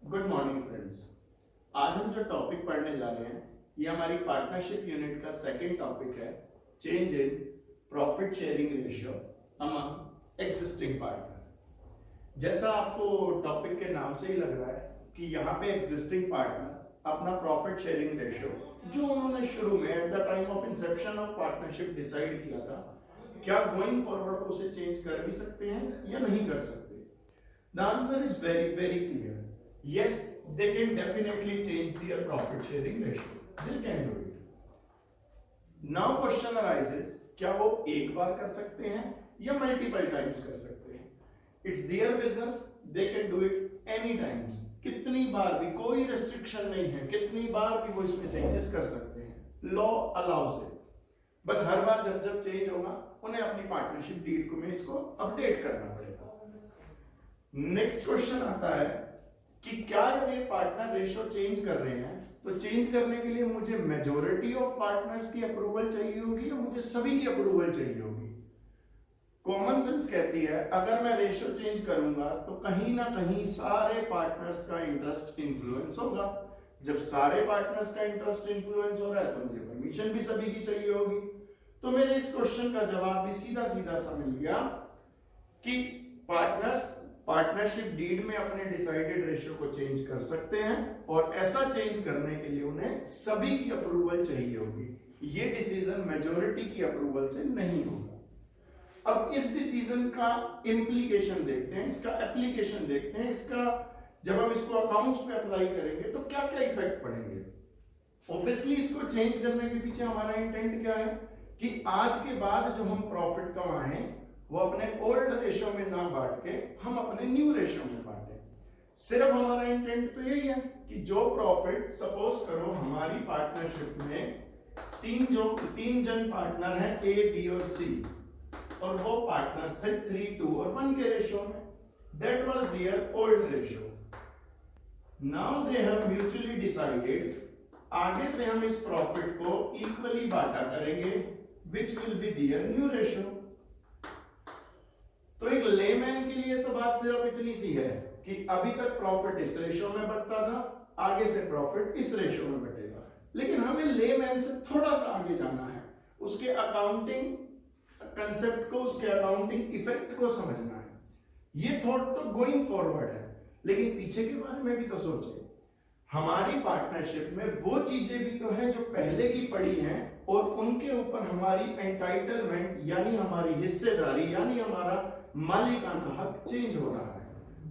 Good morning friends. आज हम जो टॉपिक पढ़ने जा रहे हैं ये हमारी पार्टनरशिप यूनिट का सेकंड टॉपिक है, change in profit sharing ratio among existing partner. जैसा आपको टॉपिक के नाम से ही लग रहा है कि यहाँ पे एग्जिस्टिंग पार्टनर अपना प्रॉफिट शेयरिंग रेशियो जो उन्होंने शुरू में eight the time of Inception of partnership decide किया था, क्या गोइंग फॉरवर्ड उसे चेंज कर भी सकते हैं या नहीं कर सकते। The answer is very very clear. Yes, they can definitely change their profit sharing ratio. They can do it. Now question arises, क्या वो एक बार कर सकते हैं या मल्टीपल टाइम्स कर सकते हैं? It's their business, they can do it any times. कितनी बार भी, कोई restriction नहीं है, कितनी बार भी वो इसमें changes कर सकते हैं. Law allows it. बस हर बार जब जब change होगा उन्हें अपनी पार्टनरशिप डीड को में इसको अपडेट करना पड़ेगा. नेक्स्ट क्वेश्चन आता है कि क्या जब ये पार्टनर रेशियो चेंज कर रहे हैं तो चेंज करने के लिए मुझे मेजॉरिटी ऑफ पार्टनर्स की अप्रूवल चाहिए होगी या मुझे सभी की अप्रूवल चाहिए होगी? कॉमन सेंस कहती है अगर मैं रेशियो चेंज करूंगा तो कहीं ना कहीं सारे पार्टनर्स का इंटरेस्ट इन्फ्लुएंस होगा. जब सारे पार्टनर्स का इंटरेस्ट इन्फ्लुएंस हो रहा है तो मुझे परमिशन भी सभी की चाहिए होगी. तो मेरे इस क्वेश्चन का जवाब भी सीधा सीधा सा मिल गया कि पार्टनर्स पार्टनरशिप डीड में अपने डिसाइडेड रेशियो को चेंज कर सकते हैं और ऐसा चेंज करने के लिए उन्हें सभी की अप्रूवल चाहिए होगी. ये डिसीजन मेजॉरिटी की अप्रूवल से नहीं होगा. अब इस डिसीजन का इम्प्लीकेशन देखते हैं, इसका एप्लीकेशन देखते हैं. इसका जब हम इसको अकाउंट्स में अप्लाई करेंगे तो क्या क्या इफेक्ट पड़ेंगे. ऑब्वियसली इसको चेंज करने के पीछे हमारा इंटेंट क्या है कि आज के बाद जो हम प्रॉफिट कमाएं वो अपने ओल्ड रेशियो में ना बांट के हम अपने न्यू रेशियो में बांटे. सिर्फ हमारा इंटेंट तो यही है कि जो प्रॉफिट, सपोज करो हमारी पार्टनरशिप में तीन जन पार्टनर हैं ए, बी और सी, और वो पार्टनर्स थे 3, 2 और 1 के रेशियो में. That was their old ratio. Now they have mutually decided आगे से हम इस प्रॉफिट को इक्वली बांटा करेंगे, which will be their new ratio. तो एक लेमैन के लिए तो बात सिर्फ इतनी सी है कि अभी तक प्रॉफिट इस रेशियो में बढ़ता था, आगे से प्रॉफिट इस रेशियो में बढ़ेगा. लेकिन हमें लेमैन से थोड़ा सा आगे जाना है, उसके अकाउंटिंग कंसेप्ट को, उसके अकाउंटिंग इफेक्ट को समझना है. ये थॉट तो गोइंग फॉरवर्ड है, लेकिन पीछे के बारे में भी तो सोचे. हमारी पार्टनरशिप में वो चीजें भी तो हैं जो पहले की पड़ी हैं और उनके ऊपर हमारी एंटाइटलमेंट यानी हमारी हिस्सेदारी यानी हमारा मालिकाना हक चेंज हो रहा है.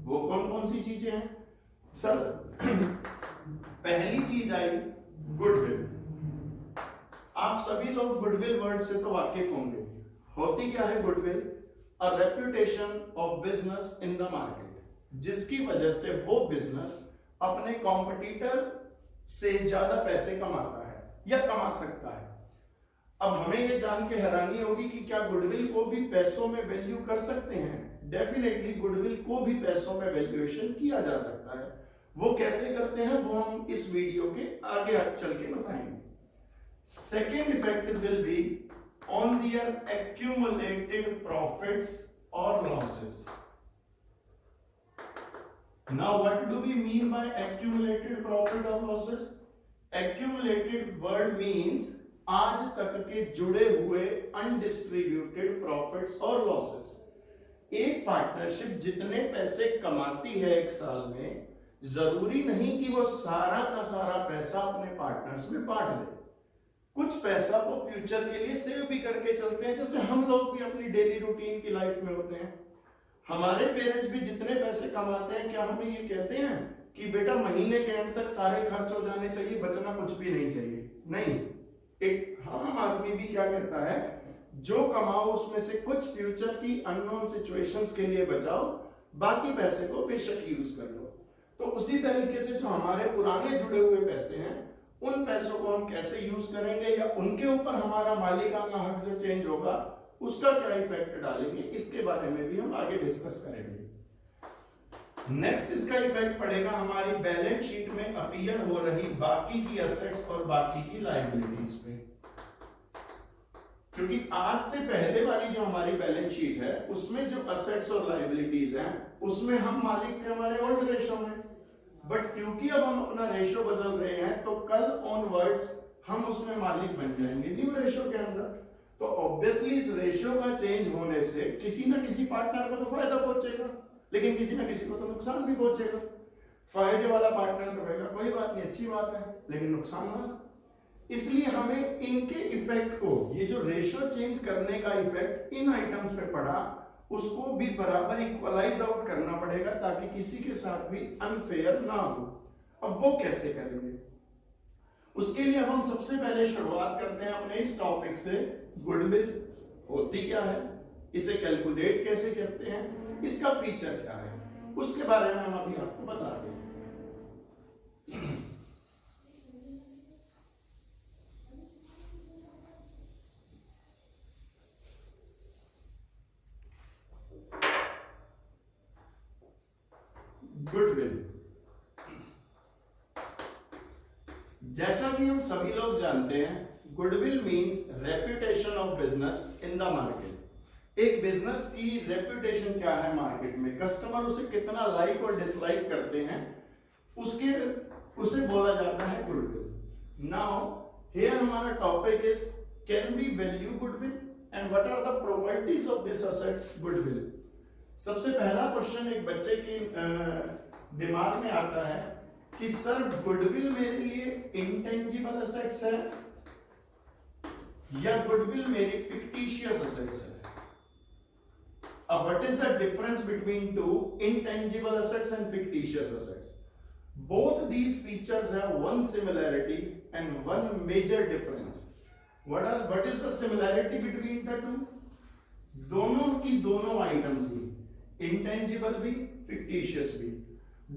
वो कौन कौन सी चीजें हैं सर? पहली चीज आई गुडविल. आप सभी लोग गुडविल वर्ड से तो वाकिफ होंगे. होती क्या है goodwill? A reputation of business in the market, जिसकी वजह से वो बिजनेस अपने कॉम्पिटिटर से ज्यादा पैसे कमाता है या कमा सकता है. अब हमें ये जान के हैरानी होगी कि क्या गुडविल को भी पैसों में वैल्यू कर सकते हैं? डेफिनेटली गुडविल को भी पैसों में वैल्यूएशन किया जा सकता है. वो कैसे करते हैं वो हम इस वीडियो के आगे चल के बताएंगे. Second effect will be on their accumulated profits और losses. Now what do we mean by accumulated profit or losses? Accumulated word means आज तक के जुड़े हुए अनडिस्ट्रीब्यूटेड प्रॉफिट्स और लॉसेस. एक पार्टनरशिप जितने पैसे कमाती है एक साल में, जरूरी नहीं कि वो सारा का सारा पैसा अपने पार्टनर्स में बांट दे. कुछ पैसा वो फ्यूचर के लिए सेव भी करके चलते हैं, जैसे हम लोग भी अपनी डेली रूटीन की लाइफ में होते हैं. हमारे पेरेंट्स भी जितने पैसे कमाते हैं, क्या हमें ये कहते हैं कि बेटा महीने के एंड तक सारे खर्च हो जाने चाहिए, बचना कुछ भी नहीं चाहिए? नहीं. एक आम आदमी भी क्या कहता है, जो कमाओ उसमें से कुछ फ्यूचर की अननोन सिचुएशंस के लिए बचाओ, बाकी पैसे को बेशक यूज कर लो. तो उसी तरीके से जो हमारे पुराने जुड़े हुए पैसे हैं, उन पैसों को हम कैसे यूज करेंगे या उनके ऊपर हमारा मालिकाना हक जो चेंज होगा उसका क्या इफेक्ट डालेंगे, इसके बारे में भी हम आगे डिस्कस करेंगे. नेक्स्ट इसका इफेक्ट पड़ेगा हमारी बैलेंस शीट में अपीयर हो रही बाकी की एसेट्स और बाकी की लायबिलिटीज पे. क्योंकि आज से पहले वाली जो हमारी बैलेंस शीट है उसमें जो एसेट्स और लायबिलिटीज हैं उसमें हम मालिक थे हमारे ओल्ड रेशियो में. बट क्योंकि अब हम अपना रेशियो बदल रहे हैं तो कल ऑनवर्ड्स हम उसमें मालिक बन जाएंगे न्यू रेशियो के अंदर। तो ऑब्वियसली इस रेशियो का चेंज होने से किसी ना किसी पार्टनर को तो फायदा पहुंचेगा, लेकिन किसी ना किसी को तो नुकसान भी पहुंचेगा। फायदे वाला पार्टनर तो कहेगा कोई बात नहीं, अच्छी बात है, लेकिन नुकसान वाला। इसलिए हमें इनके इफेक्ट को, ये जो रेशियो चेंज करने का इफेक्ट इन आइटम्स पे पड़ा, उसको भी बराबर इक्वलाइज आउट करना पड़ेगा ताकि किसी के साथ भी अनफेयर ना हो। अब वो कैसे करेंगे, उसके लिए हम सबसे पहले शुरुआत करते हैं अपने इस टॉपिक से, गुडविल होती क्या है, इसे कैलकुलेट कैसे करते हैं, इसका फीचर क्या है, उसके बारे में हम अभी आपको बताते हैं। गुडविल, जैसा कि हम सभी लोग जानते हैं, goodwill means reputation of business in the market. एक बिजनेस की रेप्यूटेशन क्या है मार्केट में, कस्टमर उसे कितना लाइक और डिसलाइक करते हैं, उसे बोला जाता है गुडविल। नाउ हियर हमारा topic is can we value goodwill and what are the properties of this assets goodwill. सबसे पहला क्वेश्चन एक बच्चे के दिमाग में आता है कि सर गुडविल मेरे लिए इंटेंजिबल असेट्स है या गुडविल मेरी फिक्टिशियस असेट्स है। अब what is the difference between two intangible assets and fictitious assets? Both these features have one similarity and one major difference. What is the similarity between the two? दोनों की दोनों items ही, intangible भी fictitious भी,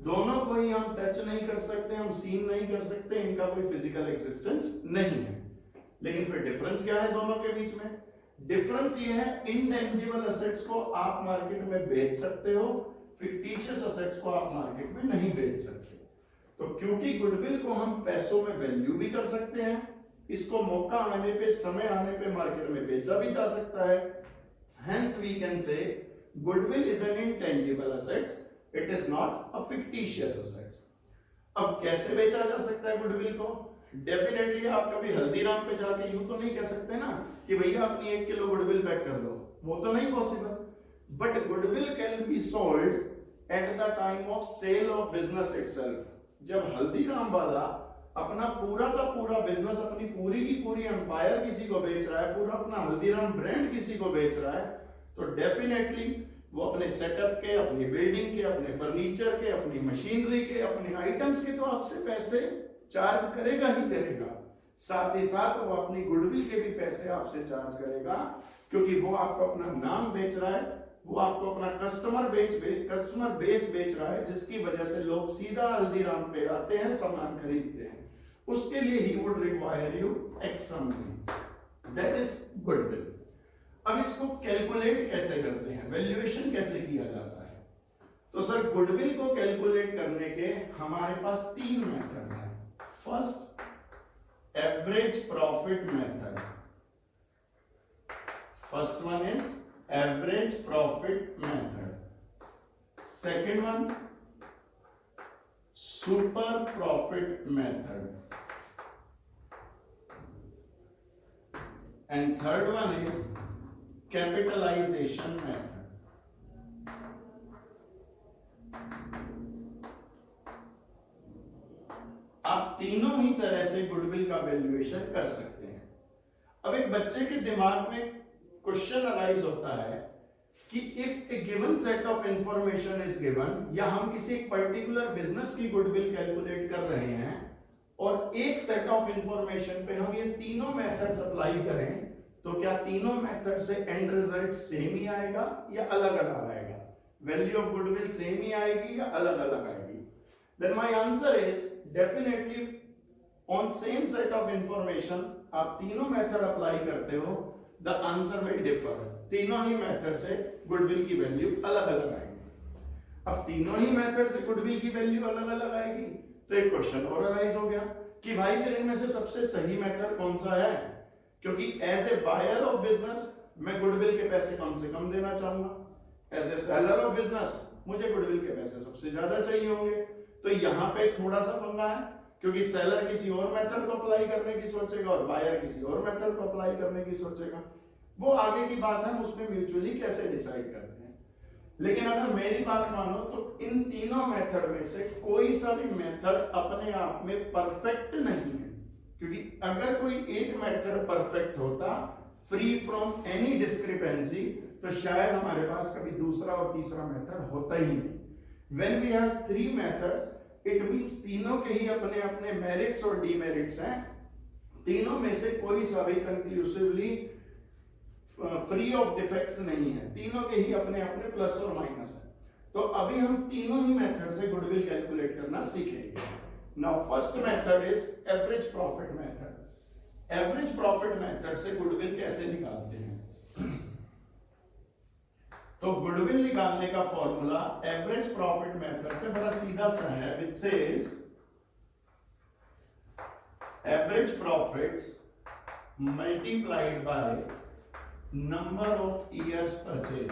दोनों को ही हम touch नहीं कर सकते, हम सीन नहीं कर सकते, इनका कोई फिजिकल एग्जिस्टेंस नहीं है। लेकिन फिर डिफरेंस क्या है दोनों के बीच में? डिफरेंस ये है, इंटेंजिबल असेट्स को आप मार्केट में बेच सकते हो, फिक्टिशियस असेट्स को आप मार्केट में नहीं बेच सकते। तो क्योंकि गुडविल को हम पैसों में वैल्यू भी कर सकते हैं, इसको मौका आने पे, समय आने पे मार्केट में बेचा भी जा सकता है, hence we can say goodwill is an intangible assets, it is not a fictitious assets. अब कैसे बेचा जा सकता है गुडविल को? डेफिनेटली आप कभी हल्दीराम पे जाके यूं तो नहीं कह सकते ना कि भैया अपनी 1 किलो गुडविल पैक कर दो, वो तो नहीं possible. But goodwill can be sold at the time of sale of business itself. जब हल्दीराम वाला अपना पूरा का पूरा बिजनेस, अपनी पूरी की पूरी एम्पायर किसी को बेच रहा है, पूरा अपना हल्दीराम ब्रांड किसी को बेच रहा है, तो डेफिनेटली वो अपने सेटअप के, अपनी बिल्डिंग के, अपने फर्नीचर के, अपनी मशीनरी के, अपने आइटम्स के तो आपसे पैसे चार्ज करेगा ही करेगा, साथ ही साथ वो अपनी गुडविल के भी पैसे आपसे चार्ज करेगा, क्योंकि वो आपको अपना नाम बेच रहा है, वो आपको अपना कस्टमर बेस बेच रहा है, जिसकी वजह से लोग सीधा हल्दीराम पे आते हैं, सामान खरीदते हैं। उसके लिए he would require you extra money, that is goodwill. अब इसको कैलकुलेट कैसे करते हैं, वैल्यूएशन कैसे किया जाता है? तो सर गुडविल को कैलकुलेट करने के हमारे पास 3 मेथड हैं। First, average profit method. First one is average profit method. Second one, super profit method. And third one is capitalization method. आप तीनों ही तरह से गुडविल का वैल्यूएशन कर सकते हैं। अब एक बच्चे के दिमाग में क्वेश्चन अराइज होता है कि if A given set of information is given, या हम किसी एक पर्टिकुलर बिजनेस की गुडविल कैलकुलेट कर रहे हैं और एक सेट ऑफ इंफॉर्मेशन पे हम ये तीनों मेथड्स अप्लाई करें, तो क्या तीनों मेथड से एंड रिजल्ट सेम ही आएगा या अलग अलग आएगा? वैल्यू ऑफ गुडविल सेम ही आएगी या अलग अलग आएगी? Then my answer is definitely on same set of information आप तीनों मेथड अप्लाई करते हो, द आंसर विल डिफर। तीनों ही मेथड से गुडविल की वैल्यू अलग अलग आएगी। अब तीनों ही मेथड से गुडविल की वैल्यू अलग अलग आएगी, तो एक क्वेश्चन और अराइज हो गया कि भाई फिर इनमें से सबसे सही मेथड कौन सा है? क्योंकि as a buyer of business मैं गुडविल के पैसे कम से कम देना चाहूंगा, as a seller of business मुझे गुडविल के पैसे सबसे ज्यादा चाहिए होंगे। तो यहाँ पे थोड़ा सा पंगा है, क्योंकि सेलर किसी और मेथड को अप्लाई करने की सोचेगा और बायर किसी और मेथड को अप्लाई करने की सोचेगा। वो आगे की बात है, हम उसमें म्यूचुअली कैसे डिसाइड करते हैं। लेकिन अगर मेरी बात मानो तो इन तीनों मेथड में से कोई सा भी मेथड अपने आप में परफेक्ट नहीं है, क्योंकि अगर कोई एक मेथड परफेक्ट होता फ्री फ्रॉम एनी डिस्क्रिपेंसी, तो शायद हमारे पास कभी दूसरा और तीसरा मेथड होता ही नहीं। When we have three methods, it means तीनों के ही अपने अपने मेरिट्स और डीमेरिट्स हैं। तीनों में से कोई सा भी कंक्लूसिवली फ्री ऑफ डिफेक्ट्स नहीं है, तीनों के ही अपने अपने प्लस और माइनस है। तो अभी हम तीनों ही मेथड से गुडविल कैलकुलेट करना सीखेंगे। Now first method is average profit method. Average profit method से गुडविल कैसे निकालते हैं? तो गुडविल निकालने का फॉर्मूला एवरेज प्रॉफिट मेथड से बड़ा सीधा सा है, which says average profits multiplied by number of years purchase.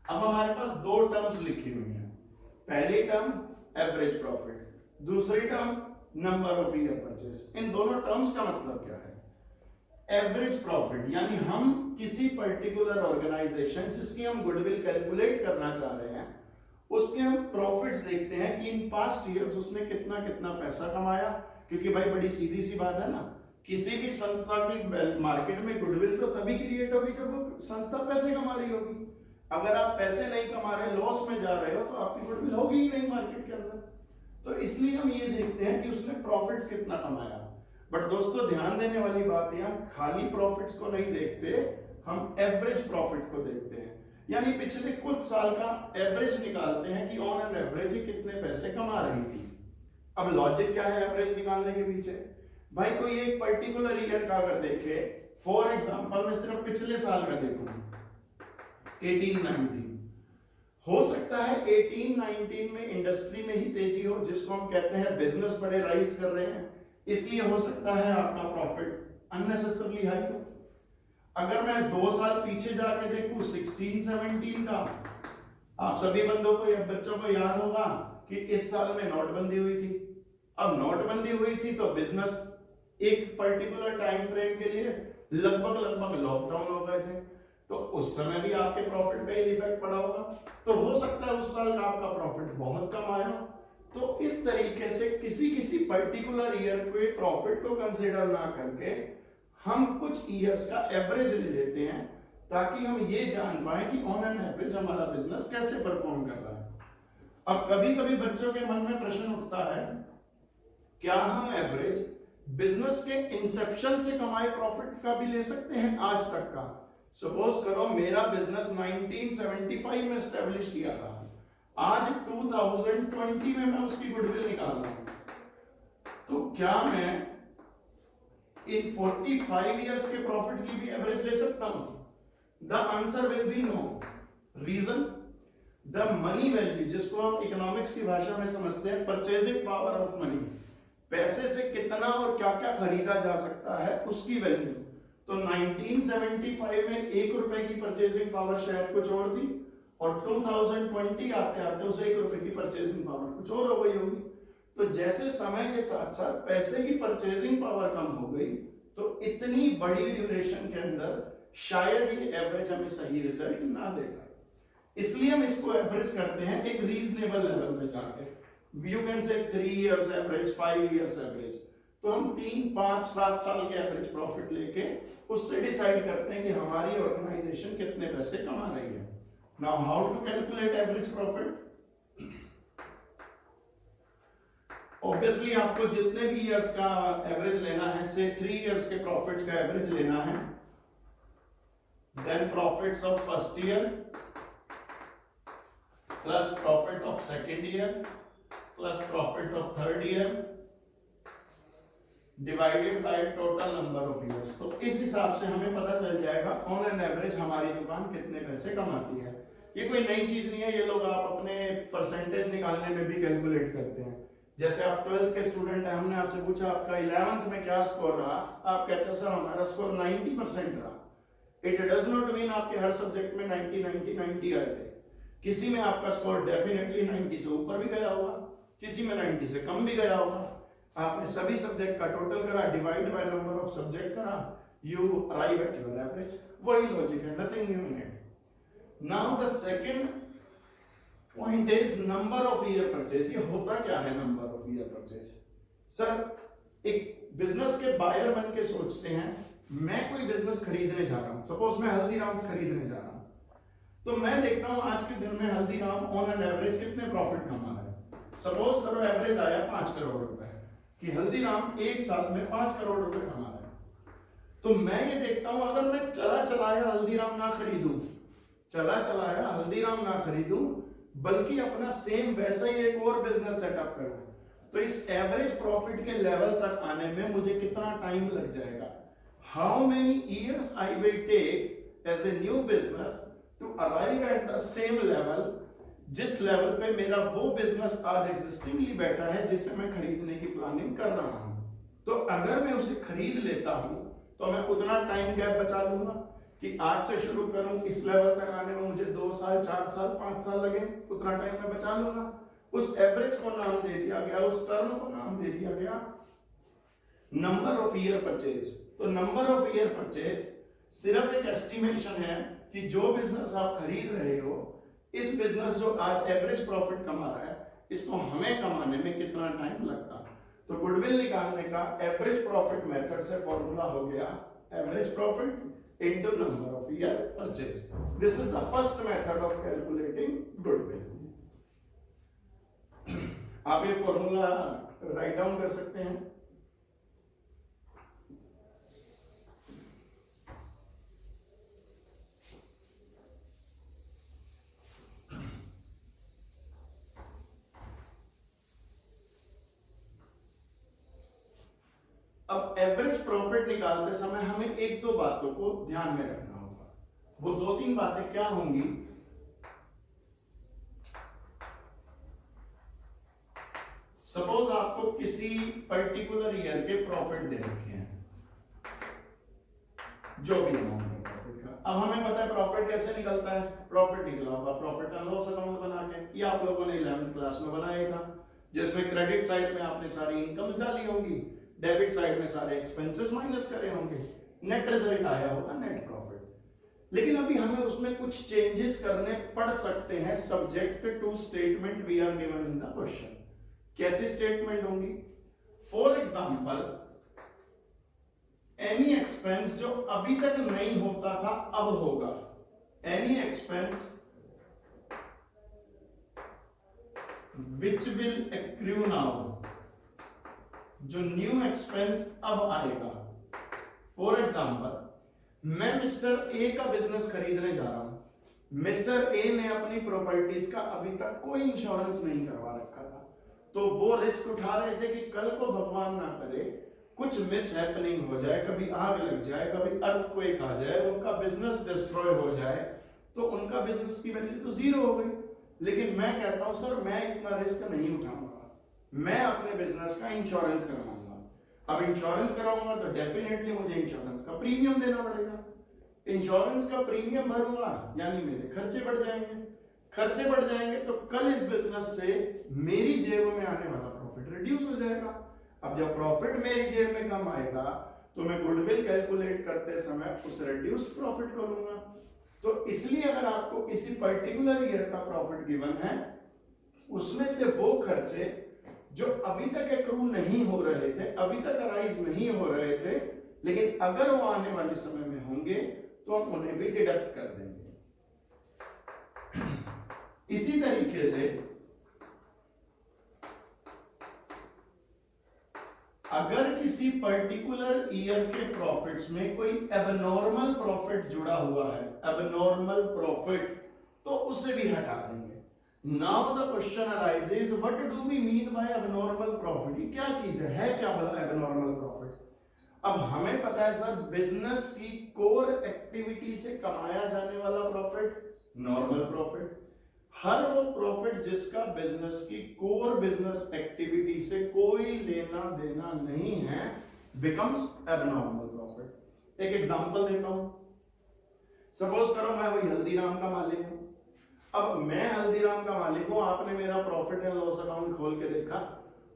अब हमारे पास दो टर्म्स लिखी हुई हैं, पहली टर्म एवरेज प्रॉफिट, दूसरी term number of year purchase. इन दोनों टर्म्स का मतलब क्या है? एवरेज प्रॉफिट यानी हम किसी पर्टिकुलर ऑर्गेनाइजेशन जिसकी हम गुडविल कैलकुलेट करना चाह रहे हैं, उसके हम प्रॉफिट्स देखते हैं कि इन पास्ट ईयर्स उसने कितना कितना पैसा कमाया। क्योंकि भाई बड़ी सीधी सी बात है ना, किसी भी संस्था की मार्केट में गुडविल तो तभी क्रिएट होगी जब वो संस्था पैसे कमा रही होगी। अगर आप पैसे नहीं कमा रहे, लॉस में जा रहे हो, तो आपकी गुडविल होगी ही नहीं मार्केट के अंदर। तो इसलिए हम ये देखते हैं कि उसने प्रॉफिट्स कितना कमाया। बट दोस्तों ध्यान देने वाली बात है, हम खाली प्रॉफिट्स को नहीं देखते, हम एवरेज प्रॉफिट को देखते हैं। यानी पिछले कुछ साल का एवरेज निकालते हैं कि ऑन एन एवरेज कितने पैसे कमा रही थी। अब लॉजिक क्या है एवरेज निकालने के पीछे? भाई कोई एक पर्टिकुलर ईयर का अगर देखे, फॉर एग्जांपल मैं सिर्फ पिछले साल का देखूं 18-19, हो सकता है 18-19 में इंडस्ट्री में ही तेजी हो, जिसको हम कहते हैं बिजनेस बड़े राइज कर रहे हैं, इसलिए हो सकता है आपका प्रॉफिट अननेसेसरली हाई हो। अगर मैं 2 साल पीछे जाके देखूं 16-17 का, आप सभी बच्चों को याद होगा कि इस साल में नोटबंदी हुई थी। अब नोटबंदी हुई थी तो बिजनेस एक पर्टिकुलर टाइम फ्रेम के लिए लगभग लॉकडाउन हो गए थे, तो उस समय भी आपके प्रॉफिट पे इफेक्ट पड़ा होगा। तो हो सकता है उस साल का आपका प्रॉफिट बहुत कम आया। तो इस तरीके से किसी पर्टिकुलर ईयर के प्रॉफिट को कंसीडर ना करके हम कुछ ईयर्स का एवरेज ले लेते हैं, ताकि हम ये जान पाए कि ऑन एन एवरेज हमारा बिजनेस कैसे परफॉर्म कर रहा है। अब कभी कभी बच्चों के मन में प्रश्न उठता है, क्या हम एवरेज बिजनेस के इंसेप्शन से कमाए प्रॉफिट का भी ले सकते हैं आज तक का? सपोज करो मेरा बिजनेस 1975 में एस्टेब्लिश किया था, आज 2020 में मैं उसकी गुडविल निकाल रहा हूं, तो क्या मैं इन 45 इयर्स के प्रॉफिट की भी एवरेज ले सकता हूं? The answer will be no. Reason, the money value, जिसको हम इकोनॉमिक्स की भाषा में समझते हैं परचेजिंग पावर ऑफ मनी, पैसे से कितना और क्या क्या खरीदा जा सकता है उसकी वैल्यू। तो 1975 में 1 रुपए की परचेजिंग पावर शायद कुछ और थी, और 2020 आते आते उस 1 रुपए की परचेजिंग पावर कुछ और हो गई होगी। तो जैसे समय के साथ साथ पैसे की परचेजिंग पावर कम हो गई, तो इतनी बड़ी ड्यूरेशन के अंदर शायद ये एवरेज हमें सही रिजल्ट ना देगा। इसलिए हम इसको एवरेज करते हैं एक रीजनेबल लेवल में जाके। You can say 3 years average, 5 years average. तो हम 3, 5, 7 साल के एवरेज प्रॉफिट लेके उससे डिसाइड करते हैं कि हमारी ऑर्गेनाइजेशन कितने पैसे कमा रही है। Now how to calculate average profit? Obviously आपको जितने भी इयर्स का एवरेज लेना है, से 3 इयर्स के प्रॉफिट्स का एवरेज लेना है, then profits of first year plus profit of second year plus profit of third year divided by total number of years. तो इस हिसाब से हमें पता चल जाएगा ऑन एन एवरेज हमारी दुकान कितने पैसे कमाती है। ये कोई नई चीज नहीं है, ये लोग आप अपने परसेंटेज निकालने में भी कैलकुलेट करते हैं। जैसे आप 12th के स्टूडेंट हैं, हमने आपसे पूछा आपका 11th में क्या स्कोर रहा, आप कहते हो सर हमारा स्कोर 90% रहा। इट डज नॉट मीन आपके हर सब्जेक्ट में 90 90 90 आए थे, किसी में आपका स्कोर डेफिनेटली 90 से ऊपर भी गया होगा, किसी में 90 से कम भी गया होगा। आपने सभी सब्जेक्ट का टोटल करा, divide by number of subject करा, you arrive at your average. वही लॉजिक है, nothing new in it. Now the second point is number of year purchase. ये होता क्या है number of year purchase? Sir एक बिजनेस के बायर बन के सोचते हैं, मैं कोई बिजनेस खरीदने जा रहा हूं, सपोज मैं हल्दीराम्स खरीदने जा रहा हूं, तो मैं देखता हूं आज के दिन में हल्दीराम ऑन एन एवरेज कितने प्रॉफिट कमा रहा है। सपोज करो एवरेज आया 5 करोड़ रुपए कि हल्दीराम एक साल में 5 करोड़ रुपए कमा रहा है। तो मैं ये देखता हूं अगर मैं चला चलाया हल्दीराम ना खरीदूं, चला चलाया हल्दीराम ना खरीदूं, बल्कि अपना सेम वैसा ही एक और बिजनेस सेटअप करूं, तो इस एवरेज प्रॉफिट के लेवल तक आने में मुझे कितना टाइम लग जाएगा? How many years I will take as a new business to arrive at the same level, जिस लेवल पे मेरा वो बिजनेस आज एग्जिस्टिंगली बैठा है जिसे मैं खरीदने की प्लानिंग कर रहा हूं। तो अगर मैं उसे खरीद लेता हूं तो मैं उतना टाइम गैप बचा लूंगा कि आज से शुरू करूं, इस लेवल तक आने में मुझे 2 साल 4 साल 5 साल लगे, उतना टाइम मैं बचा लूंगा। उस एवरेज को नाम दे दिया गया, उस टर्म को नाम दे दिया गया नंबर ऑफ ईयर परचेज। तो नंबर ऑफ ईयर परचेज सिर्फ एक एस्टिमेशन है कि जो बिजनेस आप खरीद रहे हो, इस बिजनेस जो आज एवरेज प्रॉफिट कमा रहा है, इसको हमें कमाने में कितना टाइम लगता। तो गुडविल निकालने का एवरेज प्रॉफिट मेथड से फॉर्मूला हो गया average profit into number of year purchase. This is the first method of calculating goodwill. आप ये फॉर्मूला राइट डाउन कर सकते हैं। अब एवरेज प्रॉफिट निकालते समय हमें एक दो बातों को ध्यान में रखना होगा। वो 2-3 बातें क्या होंगी? सपोज आपको किसी पर्टिकुलर ईयर के प्रॉफिट दे रखे हैं, जो भी अमाउंट है प्रॉफिट का। अब हमें पता है प्रॉफिट कैसे निकलता है, प्रॉफिट निकला होगा प्रॉफिट एंड लॉस अकाउंट बना के, ये आप लोगों ने 11th क्लास में बनाया था, जिसमें क्रेडिट साइड में आपने सारी इनकम्स डाली होंगी, डेबिट साइड में सारे एक्सपेंसेस माइनस करे होंगे, नेट रिजल्ट आया होगा नेट प्रॉफिट। लेकिन अभी हमें उसमें कुछ चेंजेस करने पड़ सकते हैं subject to statement we are given in the question. कैसी स्टेटमेंट होंगी? फॉर एग्जांपल एनी एक्सपेंस जो अभी तक नहीं होता था अब होगा, any expense which will accrue now, जो न्यू एक्सपेंस अब आएगा। फॉर एग्जांपल मैं मिस्टर ए का बिजनेस खरीदने जा रहा हूं, मिस्टर ए ने अपनी प्रॉपर्टीज का अभी तक कोई इंश्योरेंस नहीं करवा रखा था, तो वो रिस्क उठा रहे थे कि कल को भगवान ना करे कुछ मिस हैपनिंग हो जाए, कभी आग लग जाए, कभी अर्थक्वेक आ जाए, उनका बिजनेस डिस्ट्रॉय हो जाए, तो उनका बिजनेस की वैल्यू तो जीरो हो गई। लेकिन मैं कहता हूं सर मैं इतना रिस्क नहीं उठाऊंगा, मैं अपने बिजनेस का इंश्योरेंस कराऊंगा। अब इंश्योरेंस कराऊंगा तो डेफिनेटली मुझे इंश्योरेंस का प्रीमियम देना पड़ेगा, इंश्योरेंस का प्रीमियम भरूंगा यानी मेरे खर्चे बढ़ जाएंगे, खर्चे बढ़ जाएंगे तो कल इस बिजनेस से मेरी जेब में आने वाला प्रॉफिट रिड्यूस हो जाएगा। अब जब प्रॉफिट मेरी जेब में कम आएगा तो मैं गुडविल कैलकुलेट करते समय उस रिड्यूस्ड प्रॉफिट को लूंगा। तो इसलिए अगर आपको किसी पर्टिकुलर ईयर का प्रॉफिट गिवन है, उसमें से वो खर्चे जो अभी तक एक्रू नहीं हो रहे थे, अभी तक अराइज नहीं हो रहे थे, लेकिन अगर वो आने वाले समय में होंगे तो हम उन्हें भी डिडक्ट कर देंगे। इसी तरीके से अगर किसी पर्टिकुलर ईयर के प्रॉफिट्स में कोई एबनॉर्मल प्रॉफिट जुड़ा हुआ है, एबनॉर्मल प्रॉफिट, तो उसे भी हटा देंगे। Now the question arises what do we mean by abnormal profit? ये क्या चीज है क्या भला एबनॉर्मल प्रॉफिट? अब हमें पता है सर बिजनेस की कोर एक्टिविटी से कमाया जाने वाला प्रॉफिट नॉर्मल प्रॉफिट, हर वो प्रॉफिट जिसका बिजनेस की कोर बिजनेस एक्टिविटी से कोई लेना देना नहीं है बिकम्स एबनॉर्मल प्रॉफिट। एक एग्जांपल देता हूं, सपोज करो मैं वही हल्दीराम का मालिक हूं, अब मैं हल्दीराम का मालिक हूं, आपने मेरा प्रॉफिट एंड लॉस अकाउंट खोल के देखा,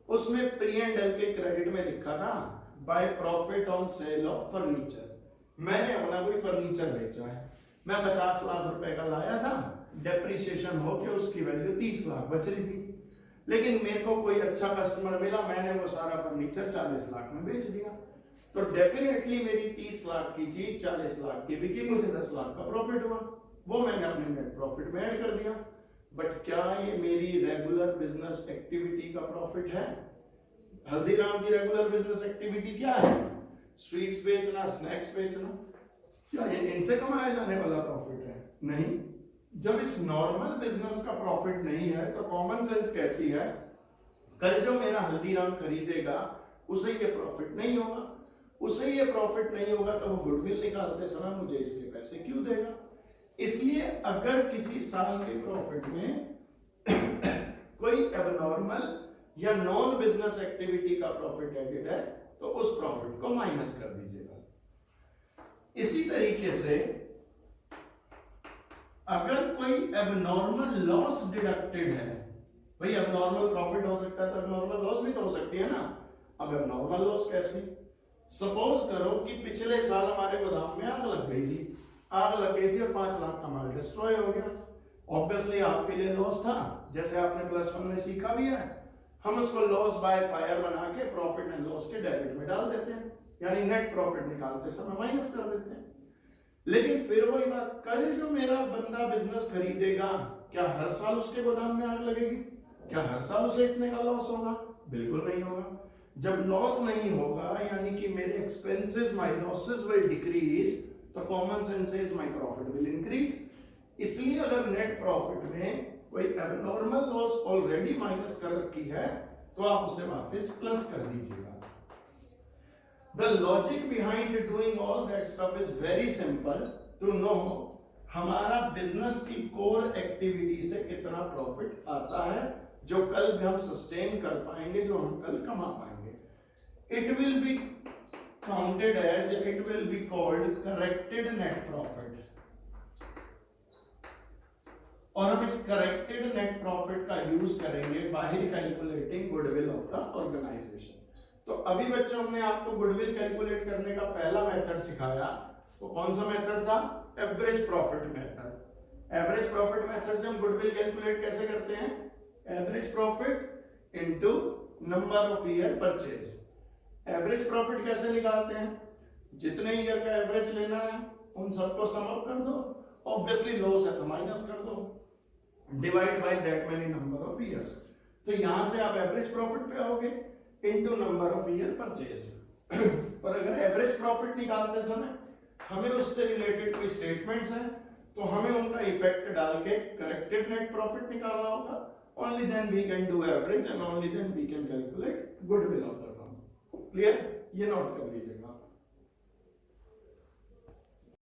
उसमें प्री एंड एल के क्रेडिट में लिखा था by profit on sale of furniture. मैंने अपना कोई फर्नीचर बेचा है, मैं 50 लाख रुपए का लाया था, डेप्रिसिएशन होके उसकी वैल्यू 30 लाख बच रही थी, लेकिन मेरे को कोई अच्छा कस्टमर मिला, मैंने वो सारा फर्नीचर 40 लाख में बेच दिया, तो डेफिनेटली मेरी 30 लाख की चीज 40 लाख की बिकी, मुझे 10 लाख का प्रॉफिट हुआ, वो मैंने अपने नेट प्रॉफिट में ऐड कर दिया। बट क्या ये मेरी रेगुलर बिजनेस एक्टिविटी का प्रॉफिट है? हल्दीराम की रेगुलर बिजनेस एक्टिविटी क्या है? स्वीट्स बेचना, स्नैक्स बेचना। क्या ये इनसे कमाया जाने वाला प्रॉफिट है? नहीं। जब इस नॉर्मल बिजनेस का प्रॉफिट नहीं है तो कॉमन सेंस कहती है कल जो मेरा हल्दीराम खरीदेगा उसे ये प्रॉफिट नहीं होगा, उसे ये प्रॉफिट नहीं होगा तो वो गुडविल निकालते समय मुझे इसके पैसे क्यों देगा? इसलिए अगर किसी साल के प्रॉफिट में कोई एबनॉर्मल या नॉन बिजनेस एक्टिविटी का प्रॉफिट एडेड है तो उस प्रॉफिट को माइनस कर दीजिएगा। इसी तरीके से अगर कोई एबनॉर्मल लॉस डिडक्टेड है, भाई एबनॉर्मल प्रॉफिट हो सकता है तो एबनॉर्मल लॉस भी तो हो सकती है ना। अब एबनॉर्मल लॉस कैसे? सपोज करो कि पिछले साल हमारे गोदाम में आग लग गई थी, आग लग गई थी और 5 लाख का माल डिस्ट्रॉय हो गया। ऑब्वियसली आपके लिए लॉस था, जैसे आपने +1 में सीखा भी है, हम उसको लॉस बाय फायर बना के प्रॉफिट एंड लॉस के डेबिट में डाल देते हैं, यानी नेट प्रॉफिट निकालते समय माइनस कर देते हैं। लेकिन फिर वही बात, कल जो मेरा बंदा बिजनेस खरीदेगा, क्या हर साल उसके गोदाम में आग लगेगी? क्या हर साल उसे इतने का लॉस होगा? बिल्कुल नहीं होगा। जब लॉस नहीं होगा यानी कि मेरे expenses, my losses will decrease, तो common sense is my profit will increase. इसलिए अगर नेट प्रॉफिट में कोई एबनॉर्मल लॉस ऑलरेडी माइनस कर रखी है तो आप उसे वापस प्लस कर दीजिएगा। The logic behind doing all that stuff is very simple to know हमारा बिजनेस की कोर एक्टिविटी से कितना प्रॉफिट आता है जो कल भी हम सस्टेन कर पाएंगे, जो हम कल कमा पाएंगे। It will be counted as, it will be called corrected net profit, और हम इस करेक्टेड नेट प्रॉफिट का यूज करेंगे by calculating goodwill of the organisation. तो अभी बच्चों हमने आपको गुडविल कैलकुलेट करने का पहला मेथड सिखाया, तो कौन सा मेथड था? Average profit method. Average profit method से हम गुडविल कैलकुलेट कैसे करते हैं? Average profit into number of year purchase. Average profit कैसे निकालते हैं? जितने ईयर का एवरेज लेना है उन सबको सम अप कर दो, ऑब्वियसली लॉस है तो माइनस कर दो, divide by that many number of years. तो यहां से आप एवरेज प्रॉफिट पे आओगे into number of year purchase. और अगर एवरेज प्रॉफिट निकालते समय हमें उससे रिलेटेड कोई स्टेटमेंट्स हैं तो हमें उनका इफेक्ट डाल के करेक्टेड नेट प्रॉफिट निकालना होगा। Only then we can do average and only then we can calculate goodwill of the firm. Clear? ये नोट कर लीजिएगा।